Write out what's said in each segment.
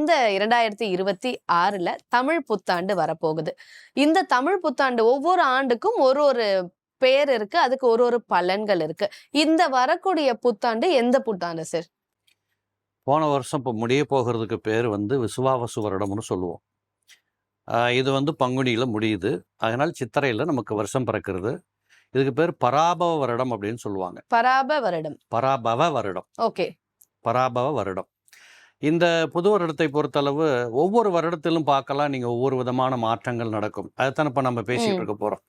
இந்த 2026ல தமிழ் புத்தாண்டு வரப்போகுது. இந்த தமிழ் புத்தாண்டு ஒவ்வொரு ஆண்டுக்கும் ஒரு ஒரு பேர் இருக்கு. அதுக்கு ஒரு ஒரு பலன்கள் இருக்கு. இந்த வரக்கூடிய புத்தாண்டு எந்த புத்தாண்டு சார்? போன வருஷம் இப்போ முடிய போகிறதுக்கு பேர் விசுவாவசு வருடம்னு சொல்லுவோம். இது பங்குனியில் முடியுது. அதனால் சித்திரையில் நமக்கு வருஷம் பிறக்கிறது. இதுக்கு பேர் பராபவ வருடம் அப்படின்னு சொல்லுவாங்க. பராபவ வருடம். ஓகே. பராபவ வருடம். இந்த புது வருடத்தை பொறுத்தளவு ஒவ்வொரு வருடத்திலும் பார்க்கலாம், நீங்கள் ஒவ்வொரு விதமான மாற்றங்கள் நடக்கும். அதைத்தான் இப்போ நம்ம பேசிகிட்டு இருக்க போகிறோம்.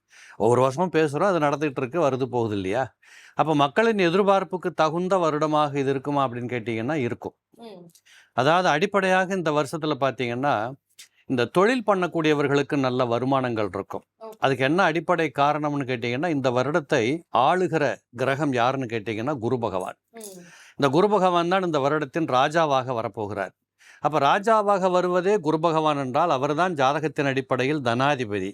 ஒவ்வொரு வருஷமும் பேசுகிறோம், அது நடந்துகிட்டு இருக்கு, வருது போகுது இல்லையா? அப்போ மக்களின் எதிர்பார்ப்புக்கு தகுந்த வருடமாக இது இருக்குமா அப்படின்னு கேட்டிங்கன்னா இருக்கும். அதாவது அடிப்படையாக இந்த வருஷத்தில் பார்த்தீங்கன்னா, இந்த தொழில் பண்ணக்கூடியவர்களுக்கு நல்ல வருமானங்கள் இருக்கும். அதுக்கு என்ன அடிப்படை காரணம்னு கேட்டிங்கன்னா, இந்த வருடத்தை ஆளுகிற கிரகம் யாருன்னு கேட்டிங்கன்னா குரு பகவான். இந்த குரு பகவான் தான் இந்த வருடத்தின் ராஜாவாக வரப்போகிறார். அப்போ ராஜாவாக வருவதே குரு பகவான் என்றால் அவர்தான் ஜாதகத்தின் அடிப்படையில் தனாதிபதி.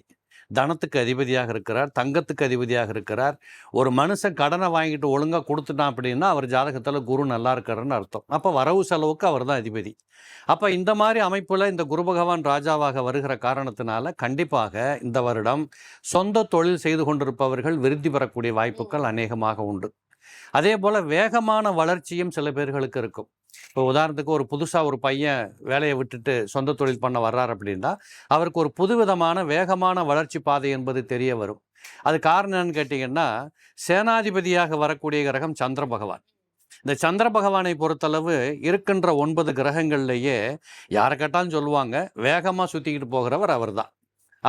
தனத்துக்கு அதிபதியாக இருக்கிறார், தங்கத்துக்கு அதிபதியாக இருக்கிறார். ஒரு மனுஷன் கடனை வாங்கிட்டு ஒழுங்காக கொடுத்துட்டான் அப்படின்னா அவர் ஜாதகத்தில் குரு நல்லா இருக்காருன்னு அர்த்தம். அப்போ வரவு செலவுக்கு அவர் தான் அதிபதி. அப்போ இந்த மாதிரி அமைப்பில் இந்த குரு பகவான் ராஜாவாக வருகிற காரணத்தினால கண்டிப்பாக இந்த வருடம் சொந்த தொழில் செய்து கொண்டிருப்பவர்கள் விருத்தி பெறக்கூடிய வாய்ப்புகள் அநேகமாக உண்டு. அதே போல் வேகமான வளர்ச்சியும் சில பேர்களுக்கு இருக்கும். இப்போ உதாரணத்துக்கு ஒரு புதுசாக ஒரு பையன் வேலையை விட்டுட்டு சொந்த தொழில் பண்ண வர்றார் அப்படின்னா அவருக்கு ஒரு புதுவிதமான வேகமான வளர்ச்சி பாதை என்பது தெரிய வரும். அது காரணம் என்னன்னு கேட்டிங்கன்னா, சேனாதிபதியாக வரக்கூடிய கிரகம் சந்திர பகவான். இந்த சந்திர பகவானை பொறுத்தளவு இருக்கின்ற 9 கிரகங்கள்லேயே யாரை கேட்டாலும் சொல்லுவாங்க வேகமாக சுற்றிக்கிட்டு போகிறவர் அவர் தான்.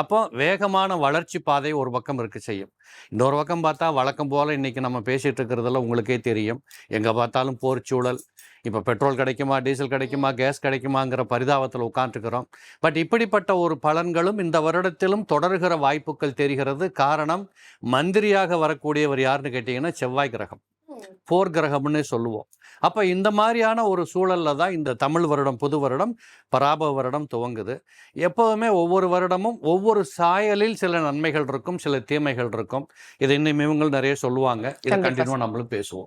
அப்போ வேகமான வளர்ச்சி பாதை ஒரு பக்கம் இருக்க செய்யும். இன்னொரு பக்கம் பார்த்தா வழக்கம் போல் இன்றைக்கி நம்ம பேசிகிட்டு இருக்கிறதெல்லாம் உங்களுக்கே தெரியும். எங்கே பார்த்தாலும் போர் சூழல். இப்போ பெட்ரோல் கிடைக்குமா, டீசல் கிடைக்குமா, கேஸ் கிடைக்குமாங்கிற பரிதாபத்தில் உட்காந்துருக்கிறோம். பட் இப்படிப்பட்ட ஒரு பலன்களும் இந்த வருடத்திலும் தொடர்கிற வாய்ப்புகள் தெரிகிறது. காரணம், மந்திரியாக வரக்கூடியவர் யாருன்னு கேட்டிங்கன்னா செவ்வாய் கிரகம், போர் கிரகம்னு சொல்லுவோம். அப்போ இந்த மாதிரியான ஒரு சூழலில் தான் இந்த தமிழ் வருடம், புது வருடம், பராபவ வருடம் துவங்குது. எப்போதுமே ஒவ்வொரு வருடமும் ஒவ்வொரு சாயலில் சில நன்மைகள் இருக்கும், சில தீமைகள் இருக்கும். இதை இன்னும் இவங்க நிறைய சொல்லுவாங்க. இதை கண்டினியூவாக நம்மளும் பேசுவோம்.